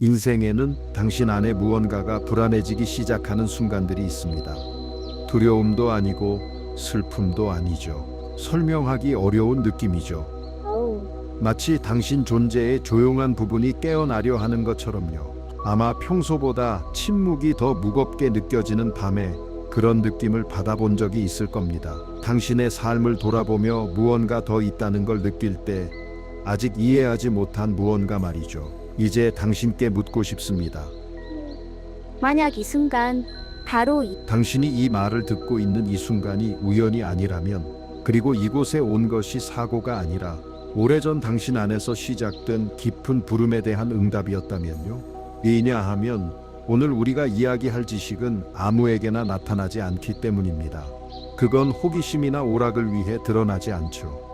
인생에는 당신 안에 무언가가 불안해지기 시작하는 순간들이 있습니다. 두려움도 아니고 슬픔도 아니죠. 설명하기 어려운 느낌이죠. 어우, 마치 당신 존재의 조용한 부분이 깨어나려 하는 것처럼요. 아마 평소보다 침묵이 더 무겁게 느껴지는 밤에 그런 느낌을 받아본 적이 있을 겁니다. 당신의 삶을 돌아보며 무언가 더 있다는 걸 느낄 때 아직 이해하지 못한 무언가 말이죠. 이제 당신께 묻고 싶습니다. 만약 이 순간 바로 이 당신이 이 말을 듣고 있는 이 순간이 우연이 아니라면, 그리고 이곳에 온 것이 사고가 아니라 오래전 당신 안에서 시작된 깊은 부름에 대한 응답이었다면요. 왜냐하면 오늘 우리가 이야기할 지식은 아무에게나 나타나지 않기 때문입니다. 그건 호기심이나 오락을 위해 드러나지 않죠.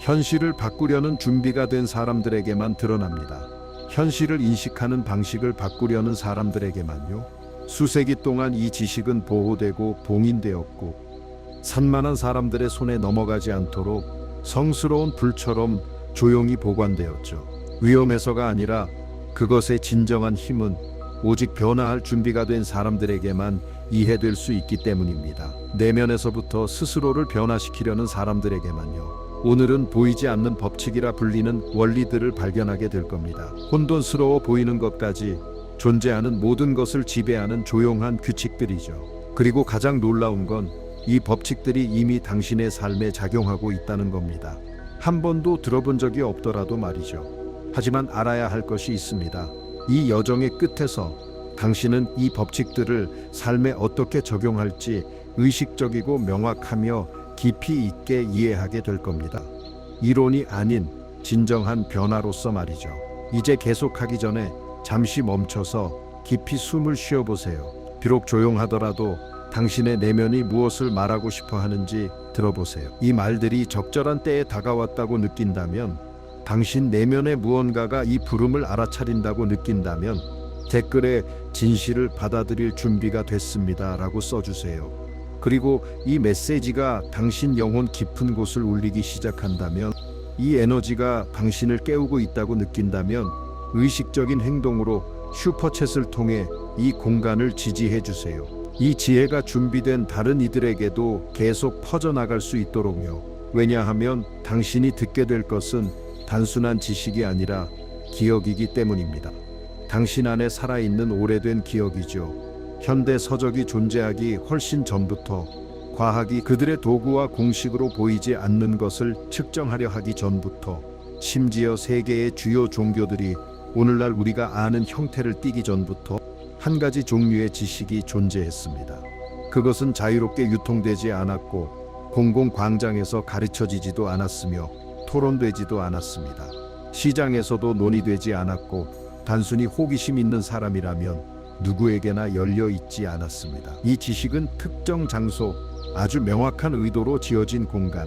현실을 바꾸려는 준비가 된 사람들에게만 드러납니다. 현실을 인식하는 방식을 바꾸려는 사람들에게만요. 수세기 동안 이 지식은 보호되고 봉인되었고, 산만한 사람들의 손에 넘어가지 않도록 성스러운 불처럼 조용히 보관되었죠. 위험해서가 아니라 그것의 진정한 힘은 오직 변화할 준비가 된 사람들에게만 이해될 수 있기 때문입니다. 내면에서부터 스스로를 변화시키려는 사람들에게만요. 오늘은 보이지 않는 법칙이라 불리는 원리들을 발견하게 될 겁니다. 혼돈스러워 보이는 것까지 존재하는 모든 것을 지배하는 조용한 규칙들이죠. 그리고 가장 놀라운 건 이 법칙들이 이미 당신의 삶에 작용하고 있다는 겁니다. 한 번도 들어본 적이 없더라도 말이죠. 하지만 알아야 할 것이 있습니다. 이 여정의 끝에서 당신은 이 법칙들을 삶에 어떻게 적용할지 의식적이고 명확하며 깊이 있게 이해하게 될 겁니다. 이론이 아닌 진정한 변화로서 말이죠. 이제 계속하기 전에 잠시 멈춰서 깊이 숨을 쉬어보세요. 비록 조용하더라도 당신의 내면이 무엇을 말하고 싶어 하는지 들어보세요. 이 말들이 적절한 때에 다가왔다고 느낀다면, 당신 내면의 무언가가 이 부름을 알아차린다고 느낀다면 댓글에 진실을 받아들일 준비가 됐습니다 라고 써주세요. 그리고 이 메시지가 당신 영혼 깊은 곳을 울리기 시작한다면, 이 에너지가 당신을 깨우고 있다고 느낀다면 의식적인 행동으로 슈퍼챗을 통해 이 공간을 지지해 주세요. 이 지혜가 준비된 다른 이들에게도 계속 퍼져나갈 수 있도록요. 왜냐하면 당신이 듣게 될 것은 단순한 지식이 아니라 기억이기 때문입니다. 당신 안에 살아있는 오래된 기억이죠. 현대 서적이 존재하기 훨씬 전부터, 과학이 그들의 도구와 공식으로 보이지 않는 것을 측정하려 하기 전부터, 심지어 세계의 주요 종교들이 오늘날 우리가 아는 형태를 띠기 전부터 한 가지 종류의 지식이 존재했습니다. 그것은 자유롭게 유통되지 않았고 공공광장에서 가르쳐지지도 않았으며 토론되지도 않았습니다. 시장에서도 논의되지 않았고 단순히 호기심 있는 사람이라면 누구에게나 열려 있지 않았습니다. 이 지식은 특정 장소, 아주 명확한 의도로 지어진 공간,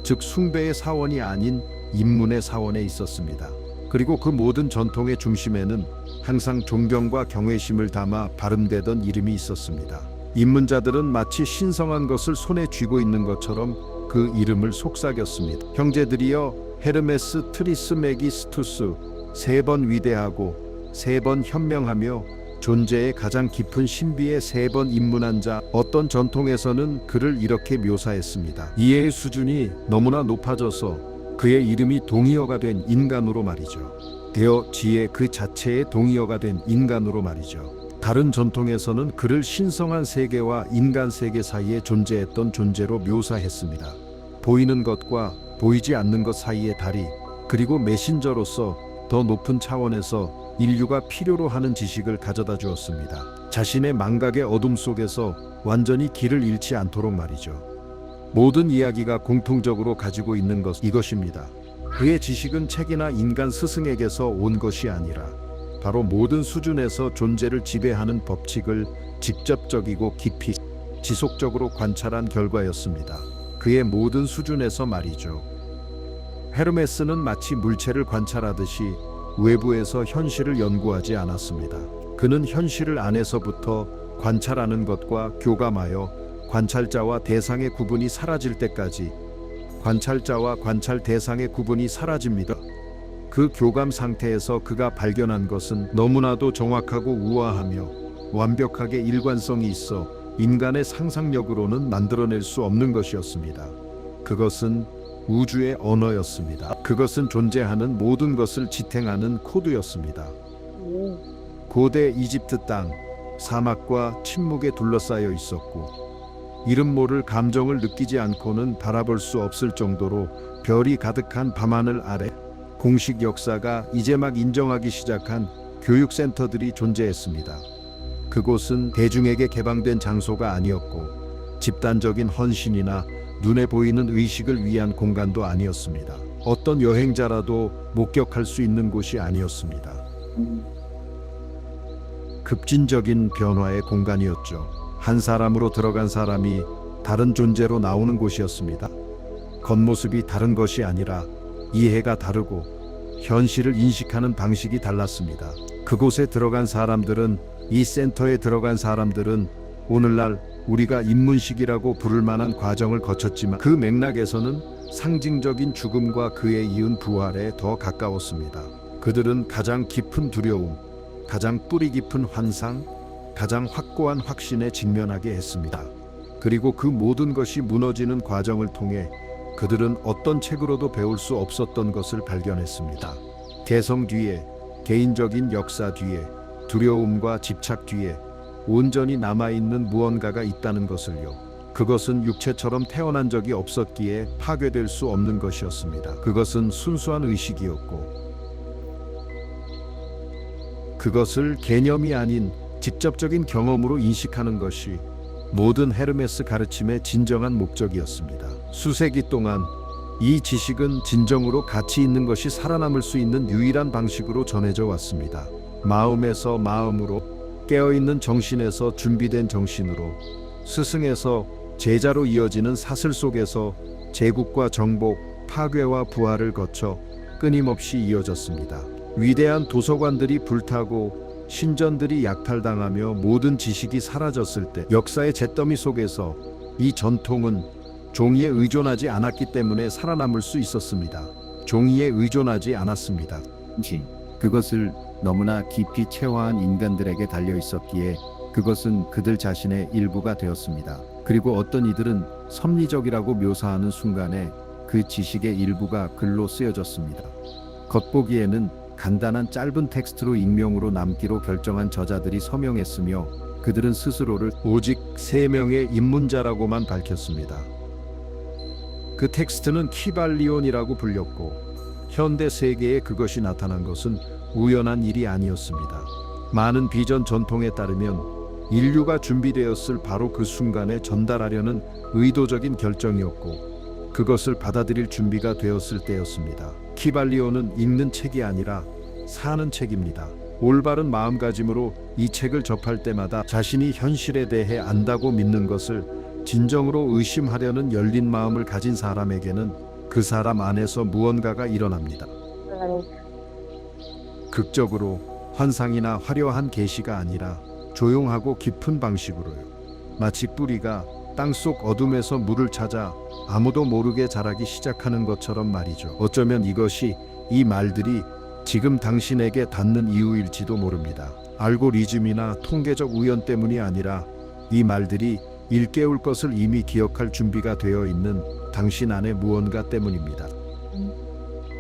즉 숭배의 사원이 아닌 인문의 사원에 있었습니다. 그리고 그 모든 전통의 중심에는 항상 존경과 경외심을 담아 발음되던 이름이 있었습니다. 입문자들은 마치 신성한 것을 손에 쥐고 있는 것처럼 그 이름을 속삭였습니다. 형제들이여, 헤르메스 트리스메기스투스, 3번 위대하고 3번 현명하며 존재의 가장 깊은 신비에 3번 입문한 자. 어떤 전통에서는 그를 이렇게 묘사했습니다. 이해의 수준이 너무나 높아져서 그의 이름이 동의어가 된 인간으로 말이죠. 되어 지혜 그 자체의 동의어가 된 인간으로 말이죠. 다른 전통에서는 그를 신성한 세계와 인간 세계 사이에 존재했던 존재로 묘사했습니다. 보이는 것과 보이지 않는 것 사이의 다리, 그리고 메신저로서 더 높은 차원에서 인류가 필요로 하는 지식을 가져다 주었습니다. 자신의 망각의 어둠 속에서 완전히 길을 잃지 않도록 말이죠. 모든 이야기가 공통적으로 가지고 있는 것, 이것입니다. 그의 지식은 책이나 인간 스승에게서 온 것이 아니라 바로 모든 수준에서 존재를 지배하는 법칙을 직접적이고 깊이 지속적으로 관찰한 결과였습니다. 그의 모든 수준에서 말이죠. 헤르메스는 마치 물체를 관찰하듯이 외부에서 현실을 연구하지 않았습니다. 그는 현실을 안에서부터 관찰하는 것과 교감하여 관찰자와 대상의 구분이 사라질 때까지, 관찰자와 관찰 대상의 구분이 사라집니다. 그 교감 상태에서 그가 발견한 것은 너무나도 정확하고 우아하며 완벽하게 일관성이 있어 인간의 상상력으로는 만들어낼 수 없는 것이었습니다. 그것은 우주의 언어였습니다. 그것은 존재하는 모든 것을 지탱하는 코드였습니다. 고대 이집트 땅, 사막과 침묵에 둘러싸여 있었고 이름 모를 감정을 느끼지 않고는 바라볼 수 없을 정도로 별이 가득한 밤하늘 아래 공식 역사가 이제 막 인정하기 시작한 교육센터들이 존재했습니다. 그곳은 대중에게 개방된 장소가 아니었고 집단적인 헌신이나 눈에 보이는 의식을 위한 공간도 아니었습니다. 어떤 여행자라도 목격할 수 있는 곳이 아니었습니다. 급진적인 변화의 공간이었죠. 한 사람으로 들어간 사람이 다른 존재로 나오는 곳이었습니다. 겉모습이 다른 것이 아니라 이해가 다르고 현실을 인식하는 방식이 달랐습니다. 그곳에 들어간 사람들은, 이 센터에 들어간 사람들은 오늘날 우리가 입문식이라고 부를 만한 과정을 거쳤지만 그 맥락에서는 상징적인 죽음과 그에 이은 부활에 더 가까웠습니다. 그들은 가장 깊은 두려움, 가장 뿌리 깊은 환상, 가장 확고한 확신에 직면하게 했습니다. 그리고 그 모든 것이 무너지는 과정을 통해 그들은 어떤 책으로도 배울 수 없었던 것을 발견했습니다. 개성 뒤에, 개인적인 역사 뒤에, 두려움과 집착 뒤에 온전히 남아있는 무언가가 있다는 것을요. 그것은 육체처럼 태어난 적이 없었기에 파괴될 수 없는 것이었습니다. 그것은 순수한 의식이었고 그것을 개념이 아닌 직접적인 경험으로 인식하는 것이 모든 헤르메스 가르침의 진정한 목적이었습니다. 수세기 동안 이 지식은 진정으로 가치 있는 것이 살아남을 수 있는 유일한 방식으로 전해져 왔습니다. 마음에서 마음으로, 깨어있는 정신에서 준비된 정신으로, 스승에서 제자로 이어지는 사슬 속에서 제국과 정복, 파괴와 부활을 거쳐 끊임없이 이어졌습니다. 위대한 도서관들이 불타고 신전들이 약탈당하며 모든 지식이 사라졌을 때 역사의 잿더미 속에서 이 전통은 종이에 의존하지 않았기 때문에 살아남을 수 있었습니다. 종이에 의존하지 않았습니다. 그것을 너무나 깊이 체화한 인간들에게 달려 있었기에 그것은 그들 자신의 일부가 되었습니다. 그리고 어떤 이들은 섭리적이라고 묘사하는 순간에 그 지식의 일부가 글로 쓰여졌습니다. 겉보기에는 간단한 짧은 텍스트로 익명으로 남기로 결정한 저자들이 서명했으며 그들은 스스로를 오직 3명의 입문자라고만 밝혔습니다. 그 텍스트는 키발리온이라고 불렸고 현대 세계에 그것이 나타난 것은 우연한 일이 아니었습니다. 많은 비전 전통에 따르면 인류가 준비되었을 바로 그 순간에 전달하려는 의도적인 결정이었고 그것을 받아들일 준비가 되었을 때였습니다. 키발리온은 읽는 책이 아니라 사는 책입니다. 올바른 마음가짐으로 이 책을 접할 때마다 자신이 현실에 대해 안다고 믿는 것을 진정으로 의심하려는 열린 마음을 가진 사람에게는 그 사람 안에서 무언가가 일어납니다. 극적으로 환상이나 화려한 계시가 아니라 조용하고 깊은 방식으로요. 마치 뿌리가 땅속 어둠에서 물을 찾아 아무도 모르게 자라기 시작하는 것처럼 말이죠. 어쩌면 이것이, 이 말들이 지금 당신에게 닿는 이유일지도 모릅니다. 알고리즘이나 통계적 우연 때문이 아니라 이 말들이 일깨울 것을 이미 기억할 준비가 되어 있는 당신 안의 무언가 때문입니다.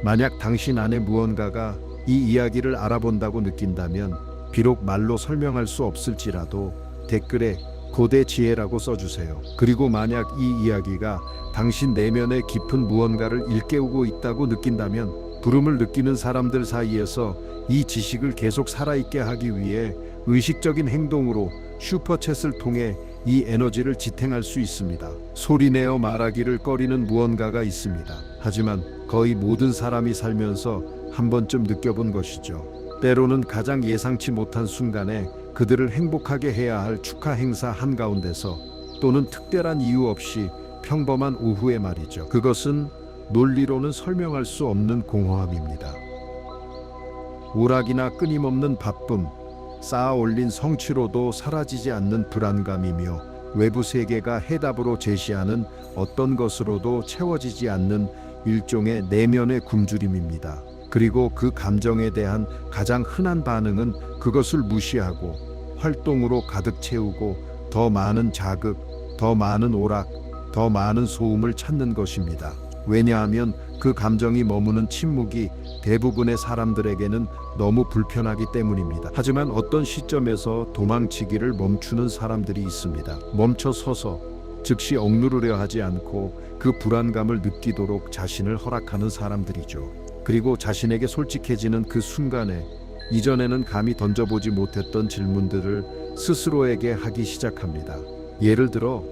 만약 당신 안의 무언가가 이 이야기를 알아본다고 느낀다면 비록 말로 설명할 수 없을지라도 댓글에 고대 지혜라고 써주세요. 그리고 만약 이 이야기가 당신 내면의 깊은 무언가를 일깨우고 있다고 느낀다면 부름을 느끼는 사람들 사이에서 이 지식을 계속 살아있게 하기 위해 의식적인 행동으로 슈퍼챗을 통해 이 에너지를 지탱할 수 있습니다. 소리내어 말하기를 꺼리는 무언가가 있습니다. 하지만 거의 모든 사람이 살면서 한 번쯤 느껴본 것이죠. 때로는 가장 예상치 못한 순간에 그들을 행복하게 해야 할 축하 행사 한가운데서 또는 특별한 이유 없이 평범한 오후에 말이죠. 그것은 논리로는 설명할 수 없는 공허함입니다. 오락이나 끊임없는 바쁨, 쌓아 올린 성취로도 사라지지 않는 불안감이며 외부 세계가 해답으로 제시하는 어떤 것으로도 채워지지 않는 일종의 내면의 굶주림입니다. 그리고 그 감정에 대한 가장 흔한 반응은 그것을 무시하고 활동으로 가득 채우고 더 많은 자극, 더 많은 오락, 더 많은 소음을 찾는 것입니다. 왜냐하면 그 감정이 머무는 침묵이 대부분의 사람들에게는 너무 불편하기 때문입니다. 하지만 어떤 시점에서 도망치기를 멈추는 사람들이 있습니다. 멈춰 서서 즉시 억누르려 하지 않고 그 불안감을 느끼도록 자신을 허락하는 사람들이죠. 그리고 자신에게 솔직해지는 그 순간에 이전에는 감히 던져보지 못했던 질문들을 스스로에게 하기 시작합니다. 예를 들어,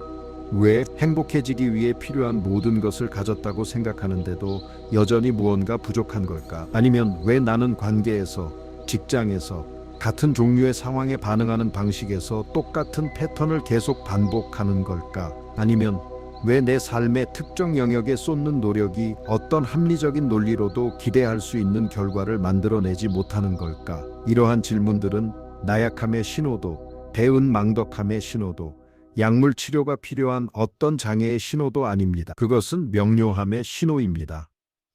왜 행복해지기 위해 필요한 모든 것을 가졌다고 생각하는데도 여전히 무언가 부족한 걸까? 아니면 왜 나는 관계에서, 직장에서, 같은 종류의 상황에 반응하는 방식에서 똑같은 패턴을 계속 반복하는 걸까? 아니면 왜 내 삶의 특정 영역에 쏟는 노력이 어떤 합리적인 논리로도 기대할 수 있는 결과를 만들어내지 못하는 걸까? 이러한 질문들은 나약함의 신호도, 배은망덕함의 신호도, 약물 치료가 필요한 어떤 장애의 신호도 아닙니다. 그것은 명료함의 신호입니다.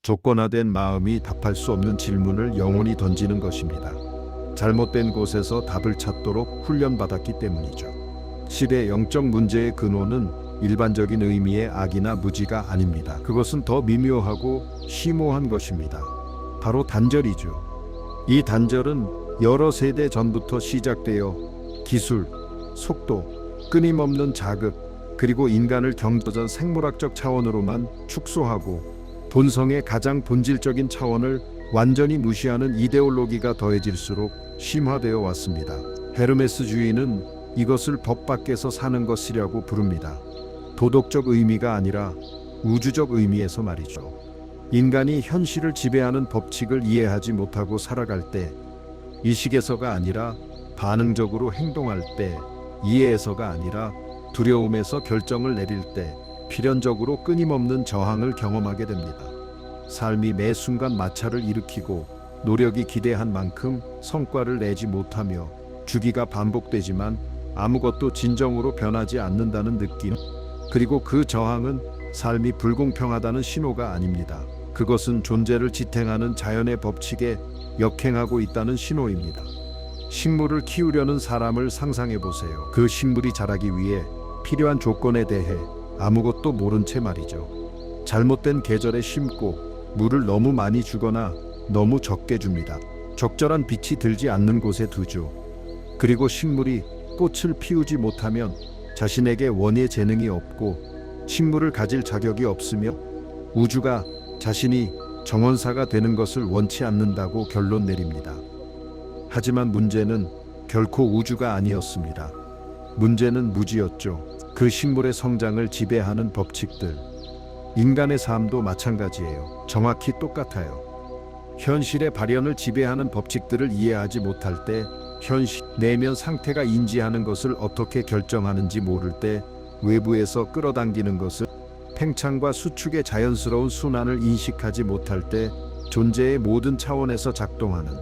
조건화된 마음이 답할 수 없는 질문을 영원히 던지는 것입니다. 잘못된 곳에서 답을 찾도록 훈련받았기 때문이죠. 실의 영적 문제의 근원은 일반적인 의미의 악이나 무지가 아닙니다. 그것은 더 미묘하고 심오한 것입니다. 바로 단절이죠. 이 단절은 여러 세대 전부터 시작되어 기술, 속도, 끊임없는 자극, 그리고 인간을 경제적 생물학적 차원으로만 축소하고 본성의 가장 본질적인 차원을 완전히 무시하는 이데올로기가 더해질수록 심화되어 왔습니다. 헤르메스주의는 이것을 법 밖에서 사는 것이라고 부릅니다. 도덕적 의미가 아니라 우주적 의미에서 말이죠. 인간이 현실을 지배하는 법칙을 이해하지 못하고 살아갈 때, 의식에서가 아니라 반응적으로 행동할 때, 이해에서가 아니라 두려움에서 결정을 내릴 때 필연적으로 끊임없는 저항을 경험하게 됩니다. 삶이 매 순간 마찰을 일으키고 노력이 기대한 만큼 성과를 내지 못하며 주기가 반복되지만 아무것도 진정으로 변하지 않는다는 느낌, 그리고 그 저항은 삶이 불공평하다는 신호가 아닙니다. 그것은 존재를 지탱하는 자연의 법칙에 역행하고 있다는 신호입니다. 식물을 키우려는 사람을 상상해 보세요. 그 식물이 자라기 위해 필요한 조건에 대해 아무것도 모른 채 말이죠. 잘못된 계절에 심고 물을 너무 많이 주거나 너무 적게 줍니다. 적절한 빛이 들지 않는 곳에 두죠. 그리고 식물이 꽃을 피우지 못하면 자신에게 원예 재능이 없고 식물을 가질 자격이 없으며 우주가 자신이 정원사가 되는 것을 원치 않는다고 결론 내립니다. 하지만 문제는 결코 우주가 아니었습니다. 문제는 무지였죠. 그 식물의 성장을 지배하는 법칙들. 인간의 삶도 마찬가지예요. 정확히 똑같아요. 현실의 발현을 지배하는 법칙들을 이해하지 못할 때, 현실 내면 상태가 인지하는 것을 어떻게 결정하는지 모를 때, 외부에서 끌어당기는 것을 팽창과 수축의 자연스러운 순환을 인식하지 못할 때, 존재의 모든 차원에서 작동하는,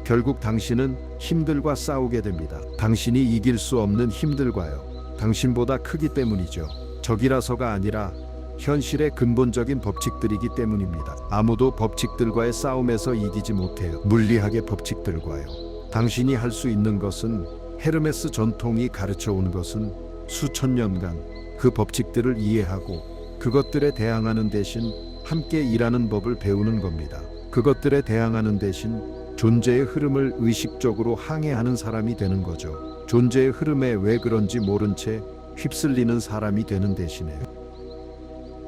결국 당신은 힘들과 싸우게 됩니다. 당신이 이길 수 없는 힘들과요. 당신보다 크기 때문이죠. 적이라서가 아니라 현실의 근본적인 법칙들이기 때문입니다. 아무도 법칙들과의 싸움에서 이기지 못해요. 물리학의 법칙들과요. 당신이 할 수 있는 것은, 헤르메스 전통이 가르쳐 온 것은 수천 년간 그 법칙들을 이해하고 그것들에 대항하는 대신 함께 일하는 법을 배우는 겁니다. 그것들에 대항하는 대신 존재의 흐름을 의식적으로 항해하는 사람이 되는 거죠. 존재의 흐름에 왜 그런지 모른 채 휩쓸리는 사람이 되는 대신에.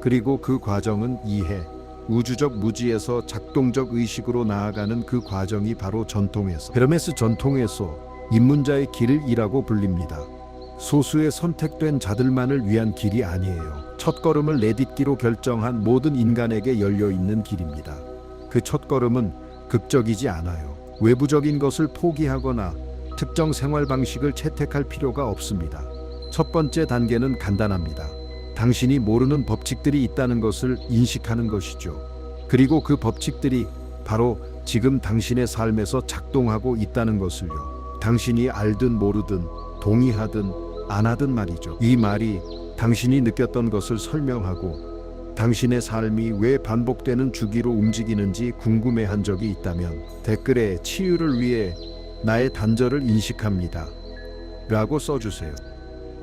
그리고 그 과정은 이해, 우주적 무지에서 작동적 의식으로 나아가는 그 과정이 바로 전통에서, 헤르메스 전통에서 입문자의 길이라고 불립니다. 소수의 선택된 자들만을 위한 길이 아니에요. 첫걸음을 내딛기로 결정한 모든 인간에게 열려있는 길입니다. 그 첫걸음은 극적이지 않아요. 외부적인 것을 포기하거나 특정 생활 방식을 채택할 필요가 없습니다. 첫 번째 단계는 간단합니다. 당신이 모르는 법칙들이 있다는 것을 인식하는 것이죠. 그리고 그 법칙들이 바로 지금 당신의 삶에서 작동하고 있다는 것을요. 당신이 알든 모르든 동의하든 안 하든 말이죠. 이 말이 당신이 느꼈던 것을 설명하고 당신의 삶이 왜 반복되는 주기로 움직이는지 궁금해한 적이 있다면 댓글에 치유를 위해 나의 단절을 인식합니다 라고 써주세요.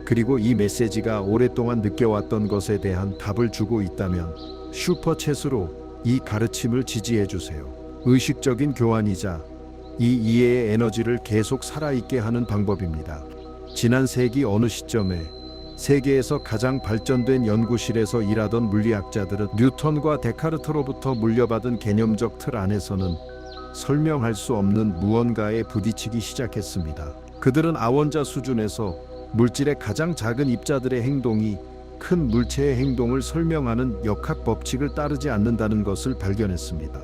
그리고 이 메시지가 오랫동안 느껴왔던 것에 대한 답을 주고 있다면 슈퍼챗으로 이 가르침을 지지해 주세요. 의식적인 교환이자 이 이해의 에너지를 계속 살아있게 하는 방법입니다. 지난 세기 어느 시점에 세계에서 가장 발전된 연구실에서 일하던 물리학자들은 뉴턴과 데카르트로부터 물려받은 개념적 틀 안에서는 설명할 수 없는 무언가에 부딪히기 시작했습니다. 그들은 아원자 수준에서 물질의 가장 작은 입자들의 행동이 큰 물체의 행동을 설명하는 역학 법칙을 따르지 않는다는 것을 발견했습니다.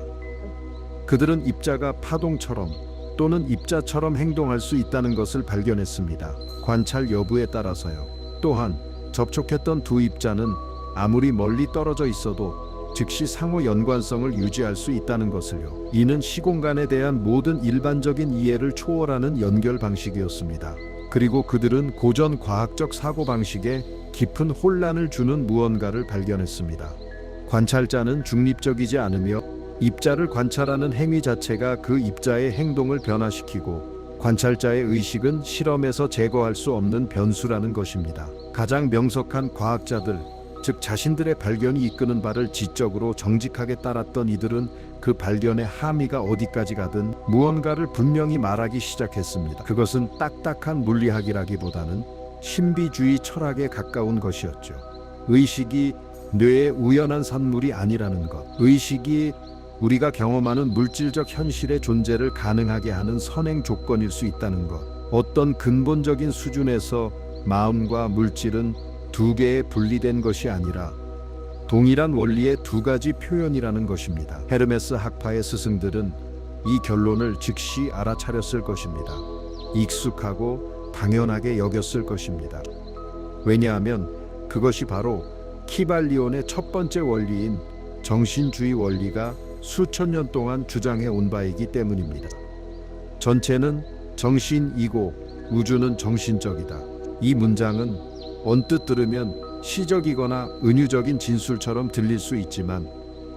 그들은 입자가 파동처럼 또는 입자처럼 행동할 수 있다는 것을 발견했습니다. 관찰 여부에 따라서요. 또한 접촉했던 두 입자는 아무리 멀리 떨어져 있어도 즉시 상호 연관성을 유지할 수 있다는 것을요. 이는 시공간에 대한 모든 일반적인 이해를 초월하는 연결 방식이었습니다. 그리고 그들은 고전 과학적 사고 방식에 깊은 혼란을 주는 무언가를 발견했습니다. 관찰자는 중립적이지 않으며 입자를 관찰하는 행위 자체가 그 입자의 행동을 변화시키고 관찰자의 의식은 실험에서 제거할 수 없는 변수라는 것입니다. 가장 명석한 과학자들, 즉 자신들의 발견이 이끄는 바를 지적으로 정직하게 따랐던 이들은 그 발견의 함의가 어디까지 가든 무언가를 분명히 말하기 시작했습니다. 그것은 딱딱한 물리학이라기보다는 신비주의 철학에 가까운 것이었죠. 의식이 뇌의 우연한 산물이 아니라는 것, 의식이 우리가 경험하는 물질적 현실의 존재를 가능하게 하는 선행 조건일 수 있다는 것, 어떤 근본적인 수준에서 마음과 물질은 두 개의 분리된 것이 아니라 동일한 원리의 두 가지 표현이라는 것입니다. 헤르메스 학파의 스승들은 이 결론을 즉시 알아차렸을 것입니다. 익숙하고 당연하게 여겼을 것입니다. 왜냐하면 그것이 바로 키발리온의 첫 번째 원리인 정신주의 원리가 수천 년 동안 주장해 온 바이기 때문입니다. 전체는 정신이고 우주는 정신적이다. 이 문장은 언뜻 들으면 시적이거나 은유적인 진술처럼 들릴 수 있지만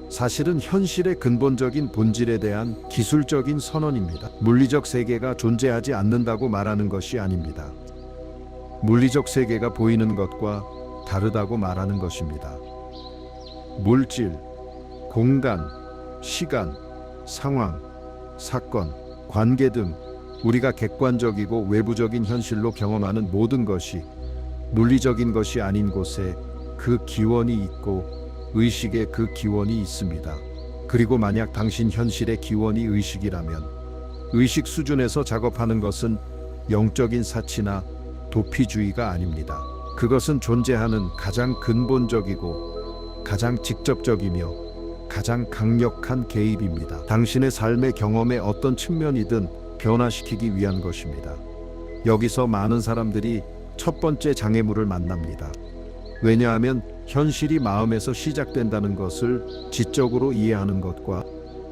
사실은 현실의 근본적인 본질에 대한 기술적인 선언입니다. 물리적 세계가 존재하지 않는다고 말하는 것이 아닙니다. 물리적 세계가 보이는 것과 다르다고 말하는 것입니다. 물질, 공간, 시간, 상황, 사건, 관계 등 우리가 객관적이고 외부적인 현실로 경험하는 모든 것이 물리적인 것이 아닌 곳에 그 기원이 있고 의식에 그 기원이 있습니다. 그리고 만약 당신 현실의 기원이 의식이라면 의식 수준에서 작업하는 것은 영적인 사치나 도피주의가 아닙니다. 그것은 존재하는 가장 근본적이고 가장 직접적이며 가장 강력한 개입입니다. 당신의 삶의 경험의 어떤 측면이든 변화시키기 위한 것입니다. 여기서 많은 사람들이 첫 번째 장애물을 만납니다. 왜냐하면 현실이 마음에서 시작된다는 것을 지적으로 이해하는 것과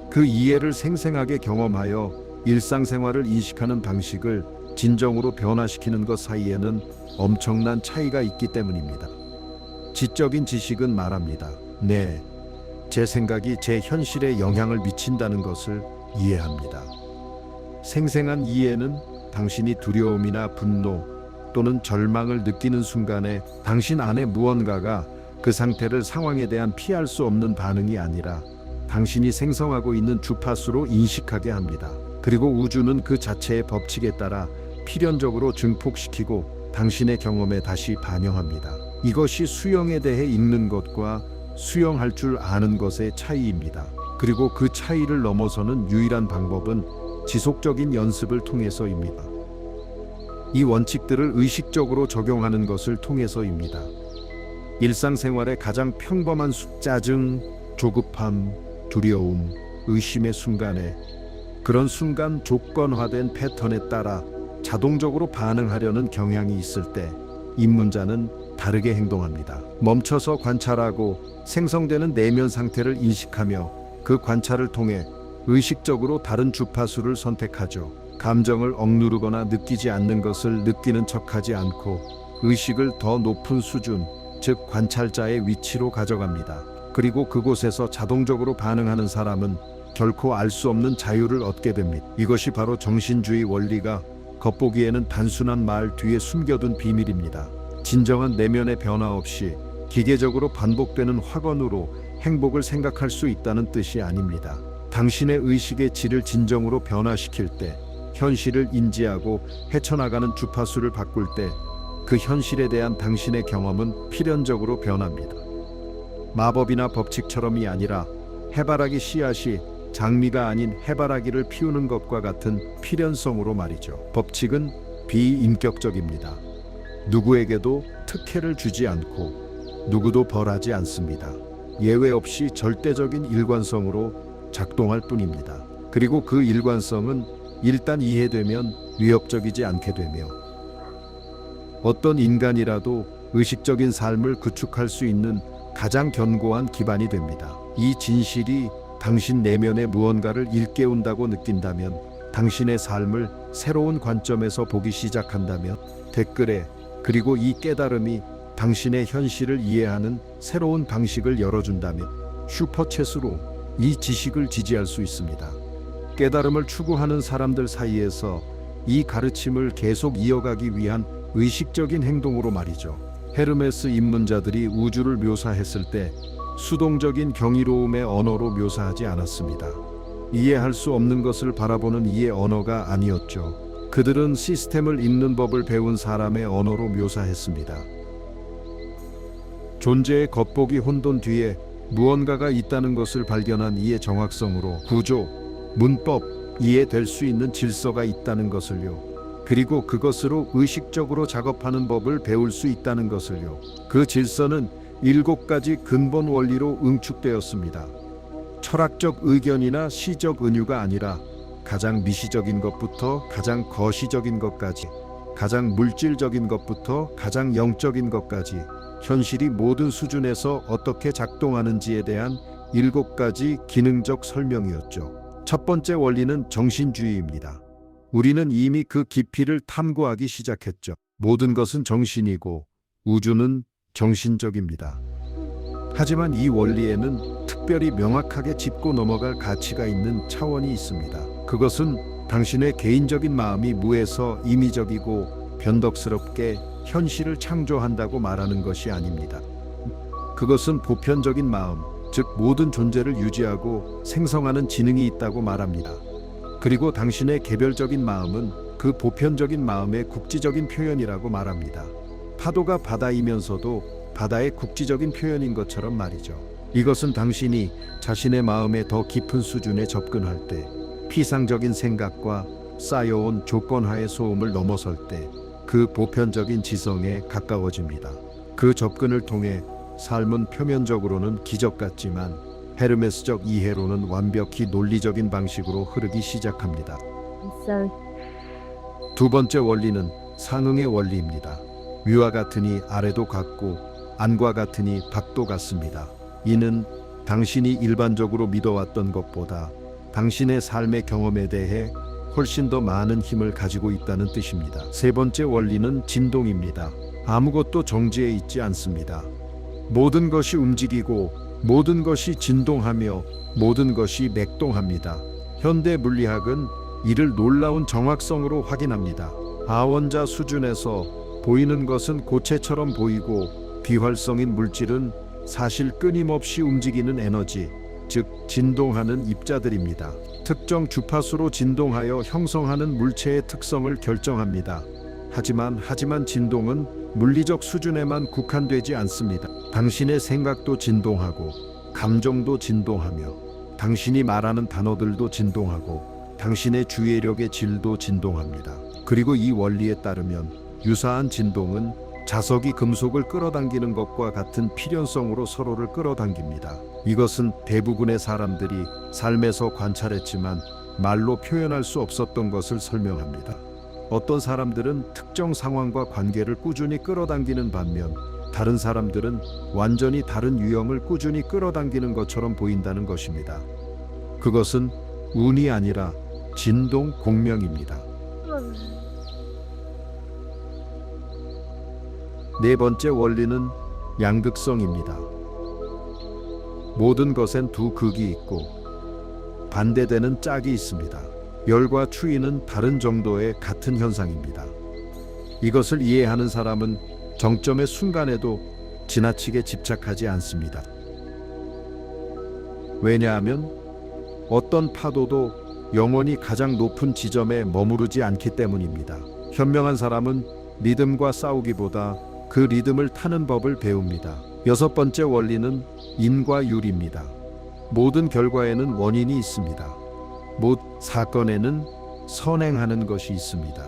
그 이해를 생생하게 경험하여 일상생활을 인식하는 방식을 진정으로 변화시키는 것 사이에는 엄청난 차이가 있기 때문입니다. 지적인 지식은 말합니다. 네, 제 생각이 제 현실에 영향을 미친다는 것을 이해합니다. 생생한 이해는 당신이 두려움이나 분노 또는 절망을 느끼는 순간에 당신 안에 무언가가 그 상태를 상황에 대한 피할 수 없는 반응이 아니라 당신이 생성하고 있는 주파수로 인식하게 합니다. 그리고 우주는 그 자체의 법칙에 따라 필연적으로 증폭시키고 당신의 경험에 다시 반영합니다. 이것이 수영에 대해 읽는 것과 수영할 줄 아는 것의 차이입니다. 그리고 그 차이를 넘어서는 유일한 방법은 지속적인 연습을 통해서입니다. 이 원칙들을 의식적으로 적용하는 것을 통해서입니다. 일상생활의 가장 평범한 짜증, 조급함, 두려움, 의심의 순간에 그런 순간 조건화된 패턴에 따라 자동적으로 반응하려는 경향이 있을 때 입문자는 다르게 행동합니다. 멈춰서 관찰하고 생성되는 내면 상태를 인식하며 그 관찰을 통해 의식적으로 다른 주파수를 선택하죠. 감정을 억누르거나 느끼지 않는 것을 느끼는 척하지 않고 의식을 더 높은 수준, 즉 관찰자의 위치로 가져갑니다. 그리고 그곳에서 자동적으로 반응하는 사람은 결코 알 수 없는 자유를 얻게 됩니다. 이것이 바로 정신주의 원리가 겉보기에는 단순한 말 뒤에 숨겨둔 비밀입니다. 진정한 내면의 변화 없이 기계적으로 반복되는 확언으로 행복을 생각할 수 있다는 뜻이 아닙니다. 당신의 의식의 질을 진정으로 변화시킬 때, 현실을 인지하고 헤쳐나가는 주파수를 바꿀 때, 그 현실에 대한 당신의 경험은 필연적으로 변합니다. 마법이나 법칙처럼이 아니라 해바라기 씨앗이 장미가 아닌 해바라기를 피우는 것과 같은 필연성으로 말이죠. 법칙은 비인격적입니다. 누구에게도 특혜를 주지 않고 누구도 벌하지 않습니다. 예외 없이 절대적인 일관성으로 작동할 뿐입니다. 그리고 그 일관성은 일단 이해되면 위협적이지 않게 되며 어떤 인간이라도 의식적인 삶을 구축할 수 있는 가장 견고한 기반이 됩니다. 이 진실이 당신 내면의 무언가를 일깨운다고 느낀다면, 당신의 삶을 새로운 관점에서 보기 시작한다면, 댓글에 그리고 이 깨달음이 당신의 현실을 이해하는 새로운 방식을 열어준다면 슈퍼챗으로 이 지식을 지지할 수 있습니다. 깨달음을 추구하는 사람들 사이에서 이 가르침을 계속 이어가기 위한 의식적인 행동으로 말이죠. 헤르메스 입문자들이 우주를 묘사했을 때 수동적인 경이로움의 언어로 묘사하지 않았습니다. 이해할 수 없는 것을 바라보는 이의 언어가 아니었죠. 그들은 시스템을 읽는 법을 배운 사람의 언어로 묘사했습니다. 존재의 겉보기 혼돈 뒤에 무언가가 있다는 것을 발견한 이의 정확성으로 구조, 문법, 이해될 수 있는 질서가 있다는 것을요. 그리고 그것으로 의식적으로 작업하는 법을 배울 수 있다는 것을요. 그 질서는 7가지 근본 원리로 응축되었습니다. 철학적 의견이나 시적 은유가 아니라 가장 미시적인 것부터 가장 거시적인 것까지, 가장 물질적인 것부터 가장 영적인 것까지 현실이 모든 수준에서 어떻게 작동하는지에 대한 7가지 기능적 설명이었죠. 첫 번째 원리는 정신주의입니다. 우리는 이미 그 깊이를 탐구하기 시작했죠. 모든 것은 정신이고 우주는 정신적입니다. 하지만 이 원리에는 특별히 명확하게 짚고 넘어갈 가치가 있는 차원이 있습니다. 그것은 당신의 개인적인 마음이 무에서 임의적이고 변덕스럽게 현실을 창조한다고 말하는 것이 아닙니다. 그것은 보편적인 마음, 즉 모든 존재를 유지하고 생성하는 지능이 있다고 말합니다. 그리고 당신의 개별적인 마음은 그 보편적인 마음의 국지적인 표현이라고 말합니다. 파도가 바다이면서도 바다의 국지적인 표현인 것처럼 말이죠. 이것은 당신이 자신의 마음의 더 깊은 수준에 접근할 때, 피상적인 생각과 쌓여온 조건하의 소음을 넘어설 때 그 보편적인 지성에 가까워집니다. 그 접근을 통해 삶은 표면적으로는 기적 같지만 헤르메스적 이해로는 완벽히 논리적인 방식으로 흐르기 시작합니다. 두 번째 원리는 상응의 원리입니다. 위와 같으니 아래도 같고 안과 같으니 밖도 같습니다. 이는 당신이 일반적으로 믿어왔던 것보다 당신의 삶의 경험에 대해 훨씬 더 많은 힘을 가지고 있다는 뜻입니다. 세 번째 원리는 진동입니다. 아무것도 정지해 있지 않습니다. 모든 것이 움직이고 모든 것이 진동하며 모든 것이 맥동합니다. 현대 물리학은 이를 놀라운 정확성으로 확인합니다. 아원자 수준에서 보이는 것은 고체처럼 보이고 비활성인 물질은 사실 끊임없이 움직이는 에너지, 즉 진동하는 입자들입니다. 특정 주파수로 진동하여 형성하는 물체의 특성을 결정합니다. 하지만 진동은 물리적 수준에만 국한되지 않습니다. 당신의 생각도 진동하고 감정도 진동하며 당신이 말하는 단어들도 진동하고 당신의 주의력의 질도 진동합니다. 그리고 이 원리에 따르면 유사한 진동은 자석이 금속을 끌어당기는 것과 같은 필연성으로 서로를 끌어당깁니다. 이것은 대부분의 사람들이 삶에서 관찰했지만 말로 표현할 수 없었던 것을 설명합니다. 어떤 사람들은 특정 상황과 관계를 꾸준히 끌어당기는 반면 다른 사람들은 완전히 다른 유형을 꾸준히 끌어당기는 것처럼 보인다는 것입니다. 그것은 운이 아니라 진동 공명입니다. 네 번째 원리는 양극성입니다. 모든 것엔 두 극이 있고 반대되는 짝이 있습니다. 열과 추위는 다른 정도의 같은 현상입니다. 이것을 이해하는 사람은 정점의 순간에도 지나치게 집착하지 않습니다. 왜냐하면 어떤 파도도 영원히 가장 높은 지점에 머무르지 않기 때문입니다. 현명한 사람은 리듬과 싸우기보다 그 리듬을 타는 법을 배웁니다. 여섯 번째 원리는 인과 유리입니다. 모든 결과에는 원인이 있습니다. 모든 사건에는 선행하는 것이 있습니다.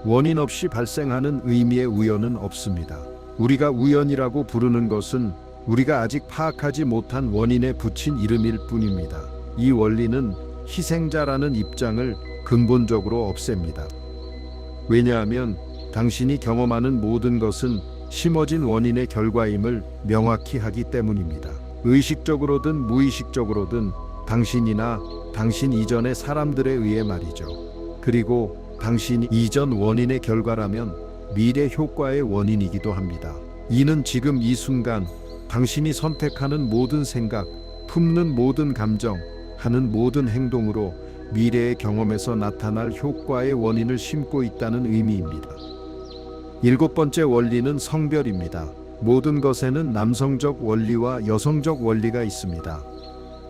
원인 없이 발생하는 의미의 우연은 없습니다. 우리가 우연이라고 부르는 것은 우리가 아직 파악하지 못한 원인에 붙인 이름일 뿐입니다. 이 원리는 희생자라는 입장을 근본적으로 없앱니다. 왜냐하면 당신이 경험하는 모든 것은 심어진 원인의 결과임을 명확히 하기 때문입니다. 의식적으로든 무의식적으로든 당신이나 당신 이전의 사람들에 의해 말이죠. 그리고 당신 이전 원인의 결과라면 미래 효과의 원인이기도 합니다. 이는 지금 이 순간 당신이 선택하는 모든 생각, 품는 모든 감정, 하는 모든 행동으로 미래의 경험에서 나타날 효과의 원인을 심고 있다는 의미입니다. 일곱 번째 원리는 성별입니다. 모든 것에는 남성적 원리와 여성적 원리가 있습니다.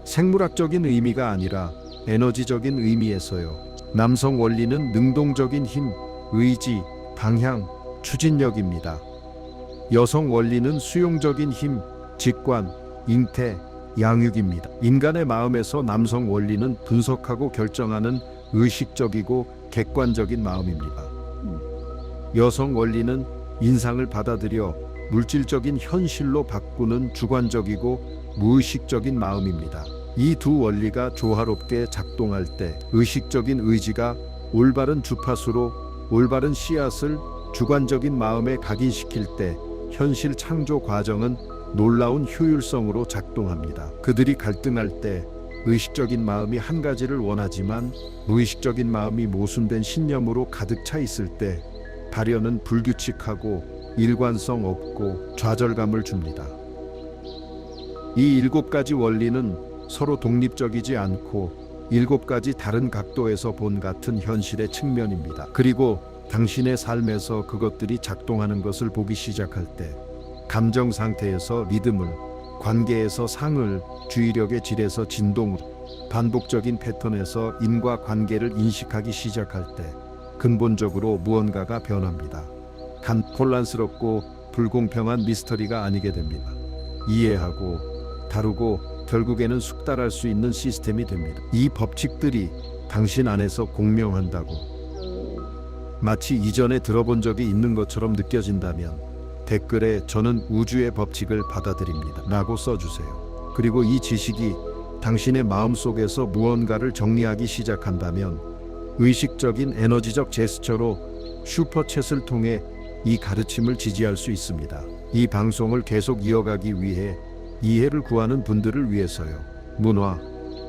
생물학적인 의미가 아니라 에너지적인 의미에서요. 남성 원리는 능동적인 힘, 의지, 방향, 추진력입니다. 여성 원리는 수용적인 힘, 직관, 잉태, 양육입니다. 인간의 마음에서 남성 원리는 분석하고 결정하는 의식적이고 객관적인 마음입니다. 여성 원리는 인상을 받아들여 물질적인 현실로 바꾸는 주관적이고 무의식적인 마음입니다. 이 두 원리가 조화롭게 작동할 때 의식적인 의지가 올바른 주파수로 올바른 씨앗을 주관적인 마음에 각인시킬 때 현실 창조 과정은 놀라운 효율성으로 작동합니다. 그들이 갈등할 때 의식적인 마음이 한 가지를 원하지만 무의식적인 마음이 모순된 신념으로 가득 차 있을 때 발현은 불규칙하고 일관성 없고 좌절감을 줍니다. 이 일곱 가지 원리는 서로 독립적이지 않고 일곱 가지 다른 각도에서 본 같은 현실의 측면입니다. 그리고 당신의 삶에서 그것들이 작동하는 것을 보기 시작할 때 감정 상태에서 리듬을, 관계에서 상을, 주의력의 질에서 진동을, 반복적인 패턴에서 인과관계를 인식하기 시작할 때 근본적으로 무언가가 변합니다. 혼란스럽고 불공평한 미스터리가 아니게 됩니다. 이해하고 다루고 결국에는 숙달할 수 있는 시스템이 됩니다. 이 법칙들이 당신 안에서 공명한다고 마치 이전에 들어본 적이 있는 것처럼 느껴진다면 댓글에 저는 우주의 법칙을 받아들입니다 라고 써주세요. 그리고 이 지식이 당신의 마음속에서 무언가를 정리하기 시작한다면 의식적인 에너지적 제스처로 슈퍼챗을 통해 이 가르침을 지지할 수 있습니다. 이 방송을 계속 이어가기 위해 이해를 구하는 분들을 위해서요. 문화,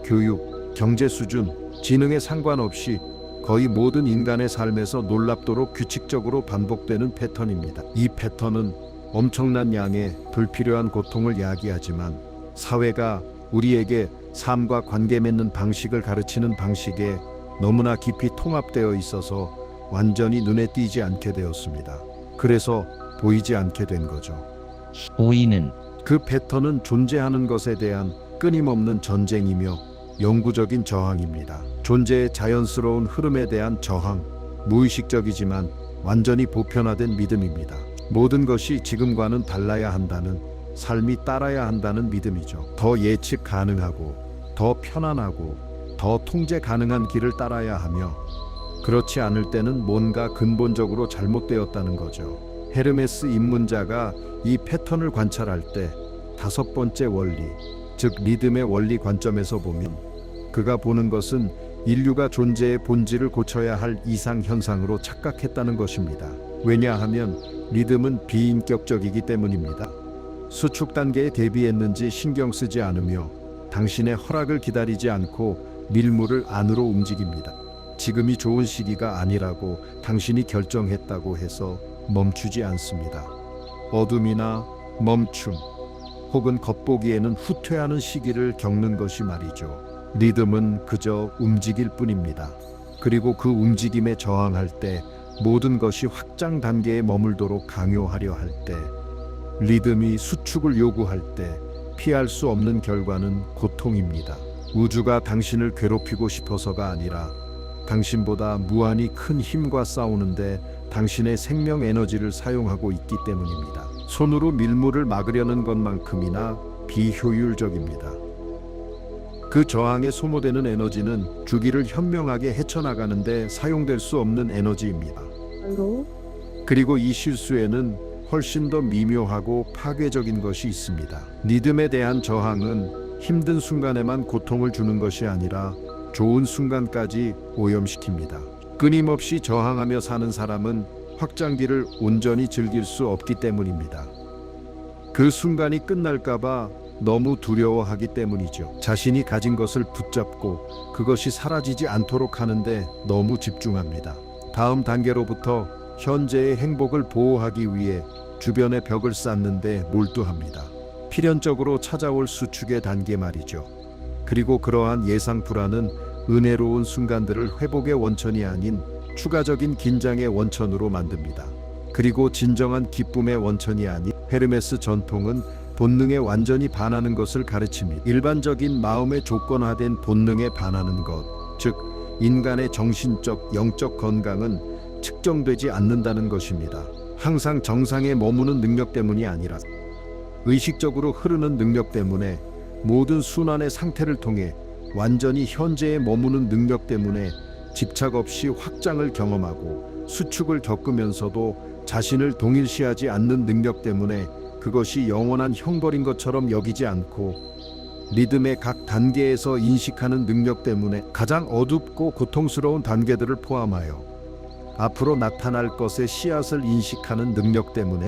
교육, 경제 수준, 지능에 상관없이 거의 모든 인간의 삶에서 놀랍도록 규칙적으로 반복되는 패턴입니다. 이 패턴은 엄청난 양의 불필요한 고통을 야기하지만 사회가 우리에게 삶과 관계 맺는 방식을 가르치는 방식에 너무나 깊이 통합되어 있어서 완전히 눈에 띄지 않게 되었습니다. 그래서 보이지 않게 된 거죠. 보이는 그 패턴은 존재하는 것에 대한 끊임없는 전쟁이며 영구적인 저항입니다. 존재의 자연스러운 흐름에 대한 저항, 무의식적이지만 완전히 보편화된 믿음입니다. 모든 것이 지금과는 달라야 한다는, 삶이 따라야 한다는 믿음이죠. 더 예측 가능하고, 더 편안하고, 더 통제 가능한 길을 따라야 하며, 그렇지 않을 때는 뭔가 근본적으로 잘못되었다는 거죠. 헤르메스 입문자가 이 패턴을 관찰할 때 다섯 번째 원리, 즉 리듬의 원리 관점에서 보면 그가 보는 것은 인류가 존재의 본질을 고쳐야 할 이상 현상으로 착각했다는 것입니다. 왜냐하면 리듬은 비인격적이기 때문입니다. 수축 단계에 대비했는지 신경 쓰지 않으며 당신의 허락을 기다리지 않고 밀물을 안으로 움직입니다. 지금이 좋은 시기가 아니라고 당신이 결정했다고 해서 멈추지 않습니다. 어둠이나 멈춤, 혹은 겉보기에는 후퇴하는 시기를 겪는 것이 말이죠. 리듬은 그저 움직일 뿐입니다. 그리고 그 움직임에 저항할 때, 모든 것이 확장 단계에 머물도록 강요하려 할 때, 리듬이 수축을 요구할 때 피할 수 없는 결과는 고통입니다. 우주가 당신을 괴롭히고 싶어서가 아니라 당신보다 무한히 큰 힘과 싸우는데 당신의 생명 에너지를 사용하고 있기 때문입니다. 손으로 밀물을 막으려는 것만큼이나 비효율적입니다. 그 저항에 소모되는 에너지는 주기를 현명하게 헤쳐나가는데 사용될 수 없는 에너지입니다. 로 그리고 이 실수에는 훨씬 더 미묘하고 파괴적인 것이 있습니다. 리듬에 대한 저항은 힘든 순간에만 고통을 주는 것이 아니라 좋은 순간까지 오염시킵니다. 끊임없이 저항하며 사는 사람은 확장기를 온전히 즐길 수 없기 때문입니다. 그 순간이 끝날까봐 너무 두려워하기 때문이죠. 자신이 가진 것을 붙잡고 그것이 사라지지 않도록 하는데 너무 집중합니다. 다음 단계로부터 현재의 행복을 보호하기 위해 주변의 벽을 쌓는데 몰두합니다. 필연적으로 찾아올 수축의 단계 말이죠. 그리고 그러한 예상 불안은 은혜로운 순간들을 회복의 원천이 아닌 추가적인 긴장의 원천으로 만듭니다. 그리고 진정한 기쁨의 원천이 아닌 헤르메스 전통은 본능에 완전히 반하는 것을 가르칩니다. 일반적인 마음의 조건화된 본능에 반하는 것, 즉 인간의 정신적, 영적 건강은 측정되지 않는다는 것입니다. 항상 정상에 머무는 능력 때문이 아니라 의식적으로 흐르는 능력 때문에, 모든 순환의 상태를 통해 완전히 현재에 머무는 능력 때문에 집착 없이 확장을 경험하고 수축을 겪으면서도 자신을 동일시하지 않는 능력 때문에 그것이 영원한 형벌인 것처럼 여기지 않고 리듬의 각 단계에서 인식하는 능력 때문에 가장 어둡고 고통스러운 단계들을 포함하여 앞으로 나타날 것의 씨앗을 인식하는 능력 때문에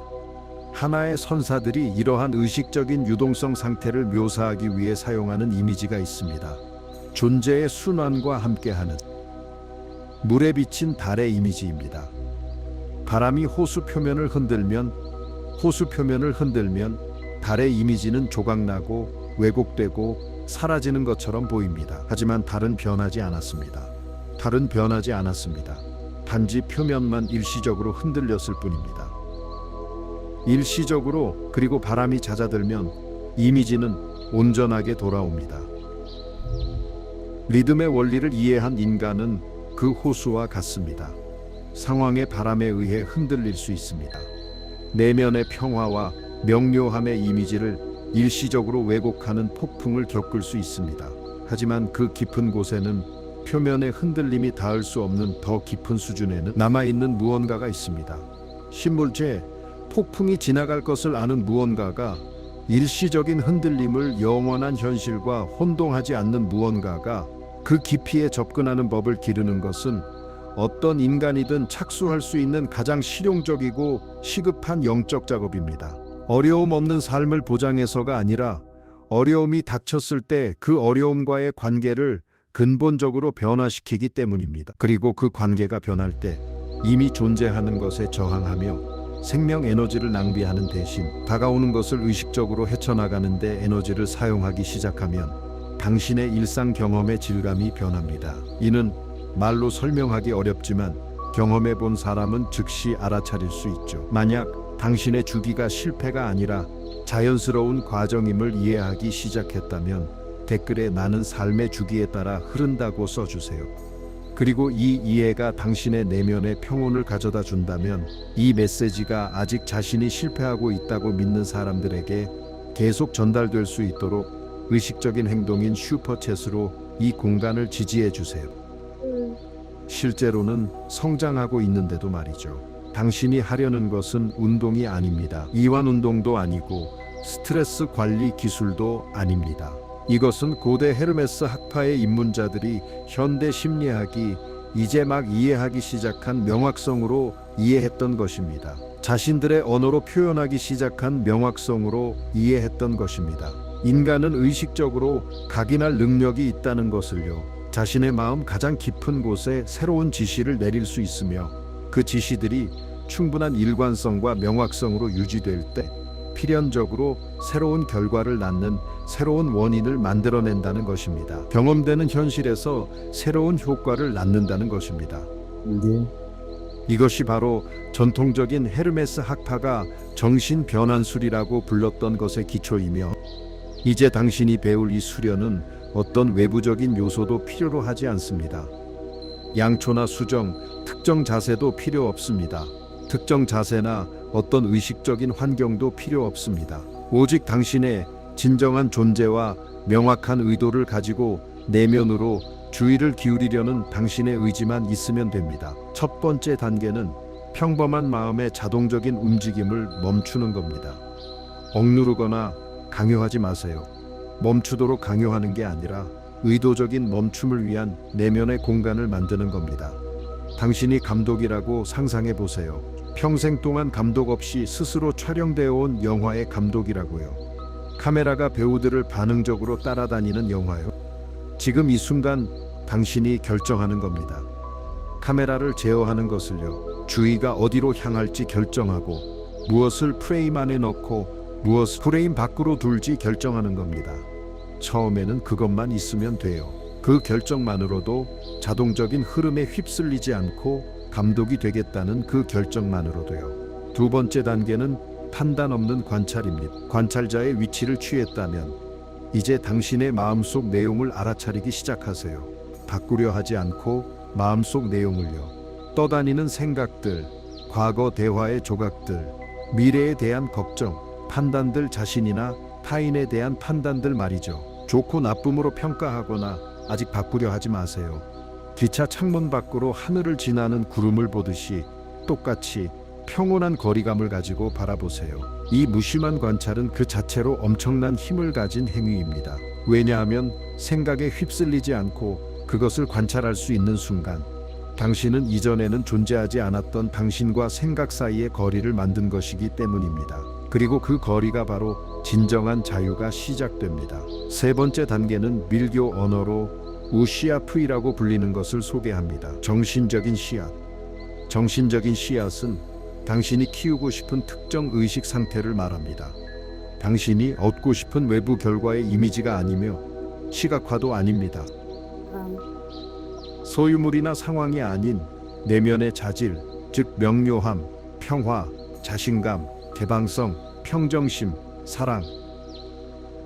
하나의 선사들이 이러한 의식적인 유동성 상태를 묘사하기 위해 사용하는 이미지가 있습니다. 존재의 순환과 함께하는 물에 비친 달의 이미지입니다. 바람이 호수 표면을 흔들면 달의 이미지는 조각나고 왜곡되고 사라지는 것처럼 보입니다. 하지만 달은 변하지 않았습니다. 단지 표면만 일시적으로 흔들렸을 뿐입니다. 일시적으로. 그리고 바람이 잦아들면 이미지는 온전하게 돌아옵니다. 리듬의 원리를 이해한 인간은 그 호수와 같습니다. 상황의 바람에 의해 흔들릴 수 있습니다. 내면의 평화와 명료함의 이미지를 일시적으로 왜곡하는 폭풍을 겪을 수 있습니다. 하지만 그 깊은 곳에는, 표면의 흔들림이 닿을 수 없는 더 깊은 수준에는 남아있는 무언가가 있습니다. 신물체, 폭풍이 지나갈 것을 아는 무언가가, 일시적인 흔들림을 영원한 현실과 혼동하지 않는 무언가가 그 깊이에 접근하는 법을 기르는 것은 어떤 인간이든 착수할 수 있는 가장 실용적이고 시급한 영적 작업입니다. 어려움 없는 삶을 보장해서가 아니라 어려움이 닥쳤을 때 그 어려움과의 관계를 근본적으로 변화시키기 때문입니다. 그리고 그 관계가 변할 때 이미 존재하는 것에 저항하며 생명 에너지를 낭비하는 대신 다가오는 것을 의식적으로 헤쳐나가는 데 에너지를 사용하기 시작하면 당신의 일상 경험의 질감이 변합니다. 이는 말로 설명하기 어렵지만 경험해 본 사람은 즉시 알아차릴 수 있죠. 만약 당신의 주기가 실패가 아니라 자연스러운 과정임을 이해하기 시작했다면 댓글에 나는 삶의 주기에 따라 흐른다고 써주세요. 그리고 이 이해가 당신의 내면의 평온을 가져다 준다면 이 메시지가 아직 자신이 실패하고 있다고 믿는 사람들에게 계속 전달될 수 있도록 의식적인 행동인 슈퍼챗으로 이 공간을 지지해 주세요. 실제로는 성장하고 있는데도 말이죠. 당신이 하려는 것은 운동이 아닙니다. 이완 운동도 아니고 스트레스 관리 기술도 아닙니다. 이것은 고대 헤르메스 학파의 입문자들이 현대 심리학이 이제 막 이해하기 시작한 명확성으로 이해했던 것입니다. 자신들의 언어로 표현하기 시작한 명확성으로 이해했던 것입니다. 인간은 의식적으로 각인할 능력이 있다는 것을요. 자신의 마음 가장 깊은 곳에 새로운 지시를 내릴 수 있으며 그 지시들이 충분한 일관성과 명확성으로 유지될 때 필연적으로 새로운 결과를 낳는 새로운 원인을 만들어낸다는 것입니다. 경험되는 현실에서 새로운 효과를 낳는다는 것입니다. 네. 이것이 바로 전통적인 헤르메스 학파가 정신 변환술이라고 불렀던 것의 기초이며, 이제 당신이 배울 이 수련은 어떤 외부적인 요소도 필요로 하지 않습니다. 양초나 수정, 특정 자세도 필요 없습니다. 특정 자세나 어떤 의식적인 환경도 필요 없습니다. 오직 당신의 진정한 존재와 명확한 의도를 가지고 내면으로 주의를 기울이려는 당신의 의지만 있으면 됩니다. 첫 번째 단계는 평범한 마음의 자동적인 움직임을 멈추는 겁니다. 억누르거나 강요하지 마세요. 멈추도록 강요하는 게 아니라 의도적인 멈춤을 위한 내면의 공간을 만드는 겁니다. 당신이 감독이라고 상상해 보세요. 평생 동안 감독 없이 스스로 촬영되어 온 영화의 감독이라고요. 카메라가 배우들을 반응적으로 따라다니는 영화요. 지금 이 순간 당신이 결정하는 겁니다. 카메라를 제어하는 것을요. 주의가 어디로 향할지 결정하고, 무엇을 프레임 안에 넣고 무엇을 프레임 밖으로 둘지 결정하는 겁니다. 처음에는 그것만 있으면 돼요. 그 결정만으로도 자동적인 흐름에 휩쓸리지 않고 감독이 되겠다는 그 결정만으로도요. 두 번째 단계는 판단 없는 관찰입니다. 관찰자의 위치를 취했다면 이제 당신의 마음속 내용을 알아차리기 시작하세요. 바꾸려 하지 않고 마음속 내용을요. 떠다니는 생각들, 과거 대화의 조각들, 미래에 대한 걱정, 판단들, 자신이나 타인에 대한 판단들 말이죠. 좋고 나쁨으로 평가하거나 아직 바꾸려 하지 마세요. 기차 창문 밖으로 하늘을 지나는 구름을 보듯이 똑같이 평온한 거리감을 가지고 바라보세요. 이 무심한 관찰은 그 자체로 엄청난 힘을 가진 행위입니다. 왜냐하면 생각에 휩쓸리지 않고 그것을 관찰할 수 있는 순간, 당신은 이전에는 존재하지 않았던 당신과 생각 사이의 거리를 만든 것이기 때문입니다. 그리고 그 거리가 바로 진정한 자유가 시작됩니다. 세 번째 단계는 밀교 언어로 우시아프이라고 불리는 것을 소개합니다. 정신적인 씨앗. 정신적인 씨앗은 당신이 키우고 싶은 특정 의식 상태를 말합니다. 당신이 얻고 싶은 외부 결과의 이미지가 아니며 시각화도 아닙니다. 소유물이나 상황이 아닌 내면의 자질, 즉 명료함, 평화, 자신감, 개방성, 평정심, 사랑.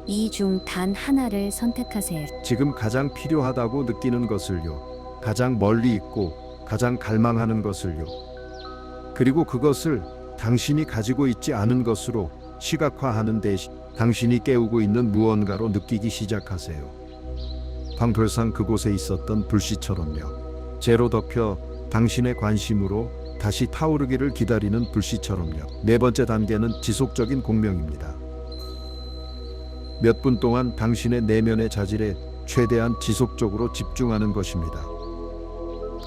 이 중 단 하나를 선택하세요. 지금 가장 필요하다고 느끼는 것을요. 가장 멀리 있고 가장 갈망하는 것을요. 그리고 그것을 당신이 가지고 있지 않은 것으로 시각화하는 대신 당신이 깨우고 있는 무언가로 느끼기 시작하세요. 방돌상 그곳에 있었던 불씨처럼요. 재로 덮여 당신의 관심으로 다시 타오르기를 기다리는 불씨처럼요. 네 번째 단계는 지속적인 공명입니다. 몇 분 동안 당신의 내면의 자질에 최대한 지속적으로 집중하는 것입니다.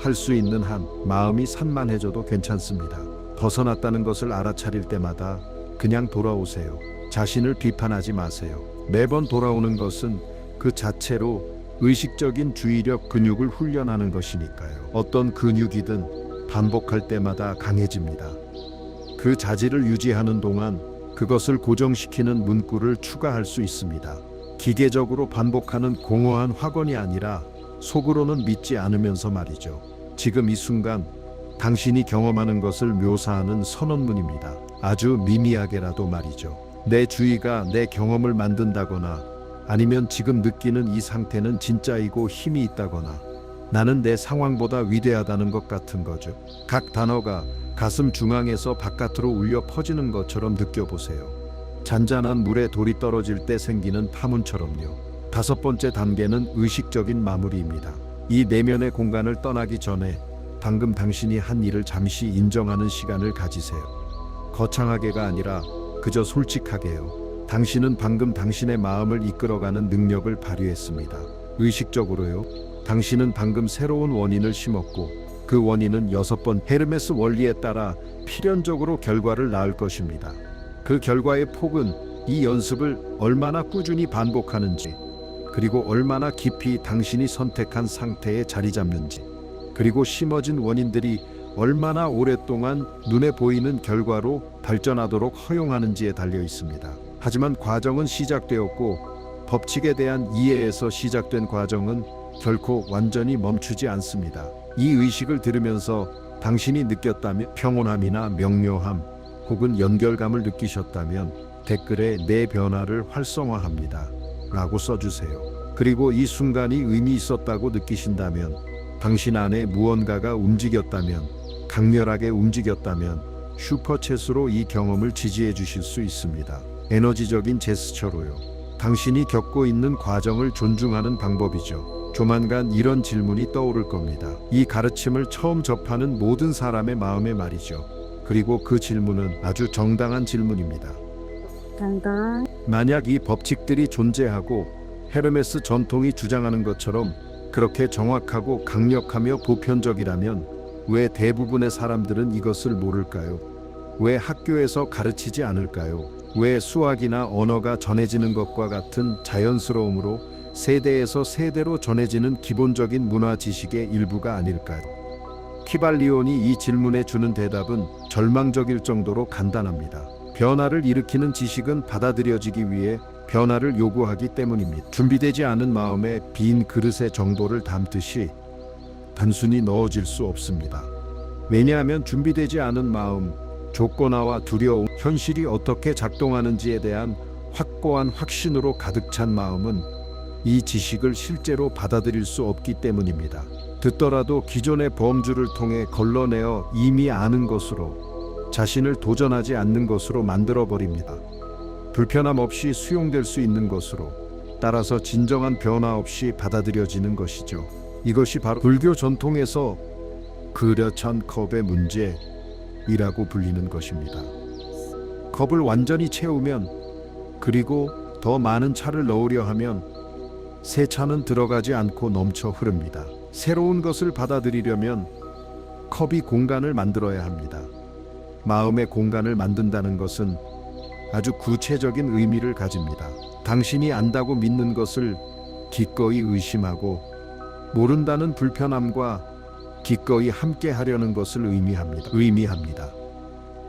할 수 있는 한 마음이 산만해져도 괜찮습니다. 벗어났다는 것을 알아차릴 때마다 그냥 돌아오세요. 자신을 비판하지 마세요. 매번 돌아오는 것은 그 자체로 의식적인 주의력 근육을 훈련하는 것이니까요. 어떤 근육이든 반복할 때마다 강해집니다. 그 자질을 유지하는 동안 그것을 고정시키는 문구를 추가할 수 있습니다. 기계적으로 반복하는 공허한 확언이 아니라 속으로는 믿지 않으면서 말이죠. 지금 이 순간 당신이 경험하는 것을 묘사하는 선언문입니다. 아주 미미하게라도 말이죠. 내 주의가 내 경험을 만든다거나, 아니면 지금 느끼는 이 상태는 진짜이고 힘이 있다거나, 나는 내 상황보다 위대하다는 것 같은 거죠. 각 단어가 가슴 중앙에서 바깥으로 울려 퍼지는 것처럼 느껴보세요. 잔잔한 물에 돌이 떨어질 때 생기는 파문처럼요. 다섯 번째 단계는 의식적인 마무리입니다. 이 내면의 공간을 떠나기 전에 방금 당신이 한 일을 잠시 인정하는 시간을 가지세요. 거창하게가 아니라 그저 솔직하게요. 당신은 방금 당신의 마음을 이끌어가는 능력을 발휘했습니다. 의식적으로요. 당신은 방금 새로운 원인을 심었고, 그 원인은 6번 헤르메스 원리에 따라 필연적으로 결과를 낳을 것입니다. 그 결과의 폭은 이 연습을 얼마나 꾸준히 반복하는지, 그리고 얼마나 깊이 당신이 선택한 상태에 자리 잡는지, 그리고 심어진 원인들이 얼마나 오랫동안 눈에 보이는 결과로 발전하도록 허용하는지에 달려 있습니다. 하지만 과정은 시작되었고 법칙에 대한 이해에서 시작된 과정은 결코 완전히 멈추지 않습니다. 이 의식을 들으면서 당신이 느꼈다면 평온함이나 명료함 혹은 연결감을 느끼셨다면 댓글에 내 변화를 활성화합니다 라고 써주세요. 그리고 이 순간이 의미 있었다고 느끼신다면, 당신 안에 무언가가 움직였다면, 강렬하게 움직였다면 슈퍼챗으로 이 경험을 지지해 주실 수 있습니다. 에너지적인 제스처로요. 당신이 겪고 있는 과정을 존중하는 방법이죠. 조만간 이런 질문이 떠오를 겁니다. 이 가르침을 처음 접하는 모든 사람의 마음에 말이죠. 그리고 그 질문은 아주 정당한 질문입니다. 만약 이 법칙들이 존재하고 헤르메스 전통이 주장하는 것처럼 그렇게 정확하고 강력하며 보편적이라면 왜 대부분의 사람들은 이것을 모를까요? 왜 학교에서 가르치지 않을까요? 왜 수학이나 언어가 전해지는 것과 같은 자연스러움으로 세대에서 세대로 전해지는 기본적인 문화 지식의 일부가 아닐까요? 키발리온이 이 질문에 주는 대답은 절망적일 정도로 간단합니다. 변화를 일으키는 지식은 받아들여지기 위해 변화를 요구하기 때문입니다. 준비되지 않은 마음에 빈 그릇의 정도를 담듯이 단순히 넣어질 수 없습니다. 왜냐하면 준비되지 않은 마음, 조건화와 두려움, 현실이 어떻게 작동하는지에 대한 확고한 확신으로 가득 찬 마음은 이 지식을 실제로 받아들일 수 없기 때문입니다. 듣더라도 기존의 범주를 통해 걸러내어 이미 아는 것으로, 자신을 도전하지 않는 것으로 만들어버립니다. 불편함 없이 수용될 수 있는 것으로, 따라서 진정한 변화 없이 받아들여지는 것이죠. 이것이 바로 불교 전통에서 그려찬 컵의 문제이라고 불리는 것입니다. 컵을 완전히 채우면, 그리고 더 많은 차를 넣으려 하면 새 차는 들어가지 않고 넘쳐 흐릅니다. 새로운 것을 받아들이려면 컵이 공간을 만들어야 합니다. 마음의 공간을 만든다는 것은 아주 구체적인 의미를 가집니다. 당신이 안다고 믿는 것을 기꺼이 의심하고, 모른다는 불편함과 기꺼이 함께 하려는 것을 의미합니다.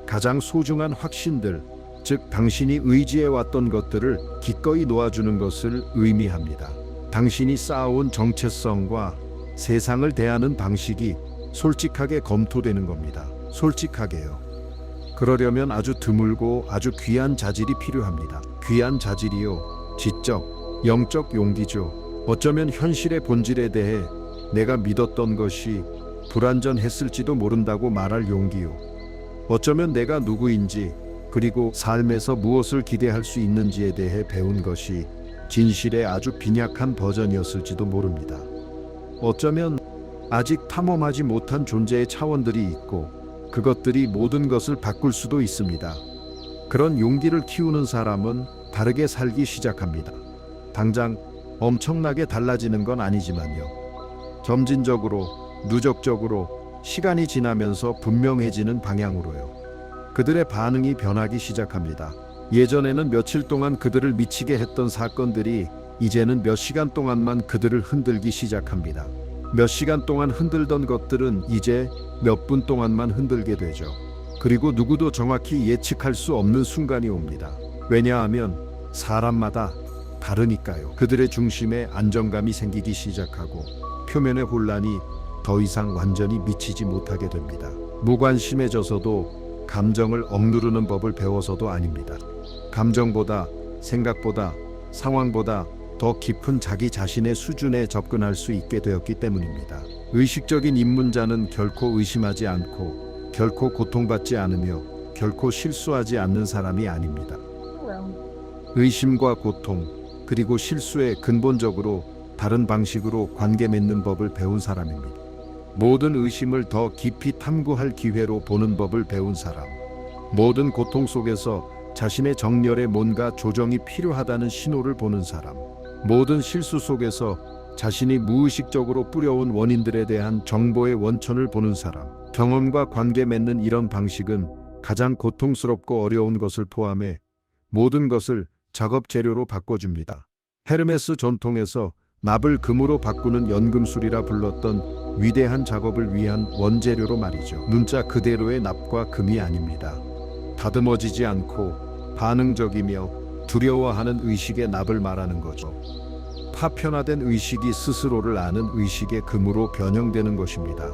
가장 소중한 확신들, 즉 당신이 의지해 왔던 것들을 기꺼이 놓아주는 것을 의미합니다. 당신이 쌓아온 정체성과 세상을 대하는 방식이 솔직하게 검토되는 겁니다. 솔직하게요. 그러려면 아주 드물고 아주 귀한 자질이 필요합니다. 귀한 자질이요, 지적, 영적 용기죠. 어쩌면 현실의 본질에 대해 내가 믿었던 것이 불완전했을지도 모른다고 말할 용기요. 어쩌면 내가 누구인지, 그리고 삶에서 무엇을 기대할 수 있는지에 대해 배운 것이 진실의 아주 빈약한 버전이었을지도 모릅니다. 어쩌면 아직 탐험하지 못한 존재의 차원들이 있고, 그것들이 모든 것을 바꿀 수도 있습니다. 그런 용기를 키우는 사람은 다르게 살기 시작합니다. 당장 엄청나게 달라지는 건 아니지만요. 점진적으로, 누적적으로, 시간이 지나면서 분명해지는 방향으로요. 그들의 반응이 변하기 시작합니다. 예전에는 며칠 동안 그들을 미치게 했던 사건들이 이제는 몇 시간 동안만 그들을 흔들기 시작합니다. 몇 시간 동안 흔들던 것들은 이제 몇 분 동안만 흔들게 되죠. 그리고 누구도 정확히 예측할 수 없는 순간이 옵니다. 왜냐하면 사람마다 다르니까요. 그들의 중심에 안정감이 생기기 시작하고, 표면의 혼란이 더 이상 완전히 미치지 못하게 됩니다. 무관심해져서도, 감정을 억누르는 법을 배워서도 아닙니다. 감정보다, 생각보다, 상황보다 더 깊은 자기 자신의 수준에 접근할 수 있게 되었기 때문입니다. 의식적인 입문자는 결코 의심하지 않고, 결코 고통받지 않으며, 결코 실수하지 않는 사람이 아닙니다. 의심과 고통, 그리고 실수에 근본적으로 다른 방식으로 관계 맺는 법을 배운 사람입니다. 모든 의심을 더 깊이 탐구할 기회로 보는 법을 배운 사람, 모든 고통 속에서 자신의 정렬에 뭔가 조정이 필요하다는 신호를 보는 사람, 모든 실수 속에서 자신이 무의식적으로 뿌려온 원인들에 대한 정보의 원천을 보는 사람. 경험과 관계 맺는 이런 방식은 가장 고통스럽고 어려운 것을 포함해 모든 것을 작업 재료로 바꿔줍니다. 헤르메스 전통에서 납을 금으로 바꾸는 연금술이라 불렀던 위대한 작업을 위한 원재료로 말이죠. 문자 그대로의 납과 금이 아닙니다. 다듬어지지 않고 반응적이며 두려워하는 의식의 납을 말하는 거죠. 파편화된 의식이 스스로를 아는 의식의 금으로 변형되는 것입니다.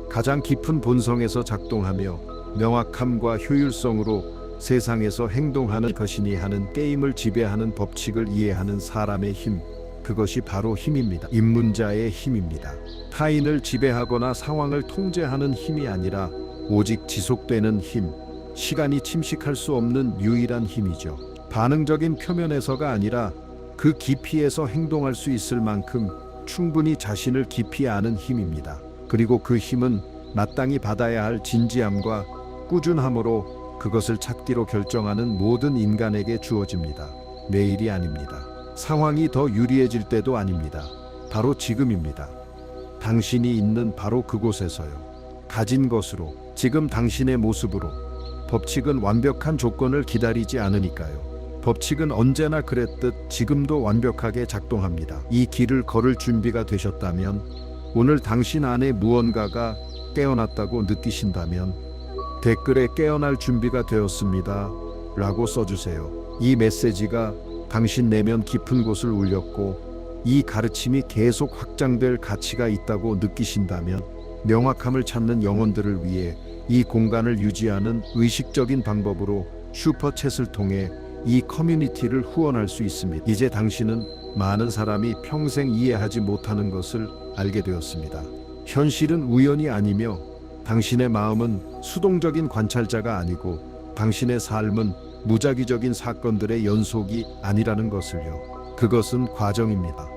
가장 깊은 본성에서 작동하며 명확함과 효율성으로 세상에서 행동하는 것이니 하는 게임을 지배하는 법칙을 이해하는 사람의 힘, 그것이 바로 힘입니다. 입문자의 힘입니다. 타인을 지배하거나 상황을 통제하는 힘이 아니라 오직 지속되는 힘, 시간이 침식할 수 없는 유일한 힘이죠. 반응적인 표면에서가 아니라 그 깊이에서 행동할 수 있을 만큼 충분히 자신을 깊이 아는 힘입니다. 그리고 그 힘은 마땅히 받아야 할 진지함과 꾸준함으로 그것을 찾기로 결정하는 모든 인간에게 주어집니다. 내일이 아닙니다. 상황이 더 유리해질 때도 아닙니다. 바로 지금입니다. 당신이 있는 바로 그곳에서요. 가진 것으로, 지금 당신의 모습으로. 법칙은 완벽한 조건을 기다리지 않으니까요. 법칙은 언제나 그랬듯 지금도 완벽하게 작동합니다. 이 길을 걸을 준비가 되셨다면, 오늘 당신 안에 무언가가 깨어났다고 느끼신다면 댓글에 깨어날 준비가 되었습니다 라고 써주세요. 이 메시지가 당신 내면 깊은 곳을 울렸고 이 가르침이 계속 확장될 가치가 있다고 느끼신다면 명확함을 찾는 영혼들을 위해 이 공간을 유지하는 의식적인 방법으로 슈퍼챗을 통해 이 커뮤니티를 후원할 수 있습니다. 이제 당신은 많은 사람이 평생 이해하지 못하는 것을 알게 되었습니다. 현실은 우연이 아니며 당신의 마음은 수동적인 관찰자가 아니고 당신의 삶은 무작위적인 사건들의 연속이 아니라는 것을요. 그것은 과정입니다.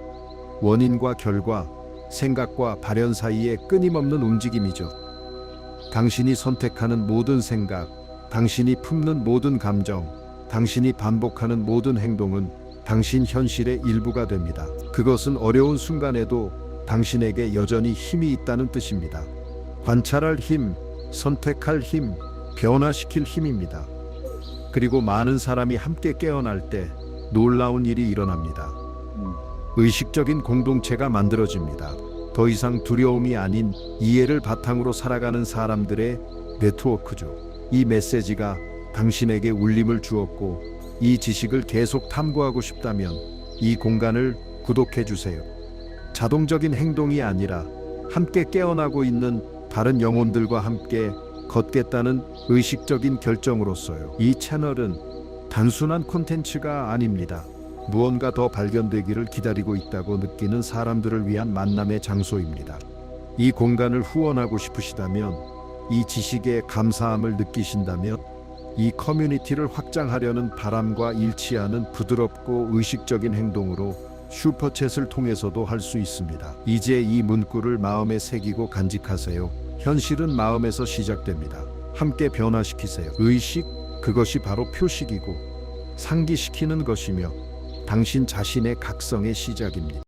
원인과 결과, 생각과 발현 사이의 끊임없는 움직임이죠. 당신이 선택하는 모든 생각, 당신이 품는 모든 감정, 당신이 반복하는 모든 행동은 당신 현실의 일부가 됩니다. 그것은 어려운 순간에도 당신에게 여전히 힘이 있다는 뜻입니다. 관찰할 힘, 선택할 힘, 변화시킬 힘입니다. 그리고 많은 사람이 함께 깨어날 때 놀라운 일이 일어납니다. 의식적인 공동체가 만들어집니다. 더 이상 두려움이 아닌 이해를 바탕으로 살아가는 사람들의 네트워크죠. 이 메시지가 당신에게 울림을 주었고 이 지식을 계속 탐구하고 싶다면 이 공간을 구독해 주세요. 자동적인 행동이 아니라 함께 깨어나고 있는 다른 영혼들과 함께 걷겠다는 의식적인 결정으로서요. 이 채널은 단순한 콘텐츠가 아닙니다. 무언가 더 발견되기를 기다리고 있다고 느끼는 사람들을 위한 만남의 장소입니다. 이 공간을 후원하고 싶으시다면, 이 지식에 감사함을 느끼신다면, 이 커뮤니티를 확장하려는 바람과 일치하는 부드럽고 의식적인 행동으로 슈퍼챗을 통해서도 할 수 있습니다. 이제 이 문구를 마음에 새기고 간직하세요. 현실은 마음에서 시작됩니다. 함께 변화시키세요. 의식, 그것이 바로 표식이고 상기시키는 것이며 당신 자신의 각성의 시작입니다.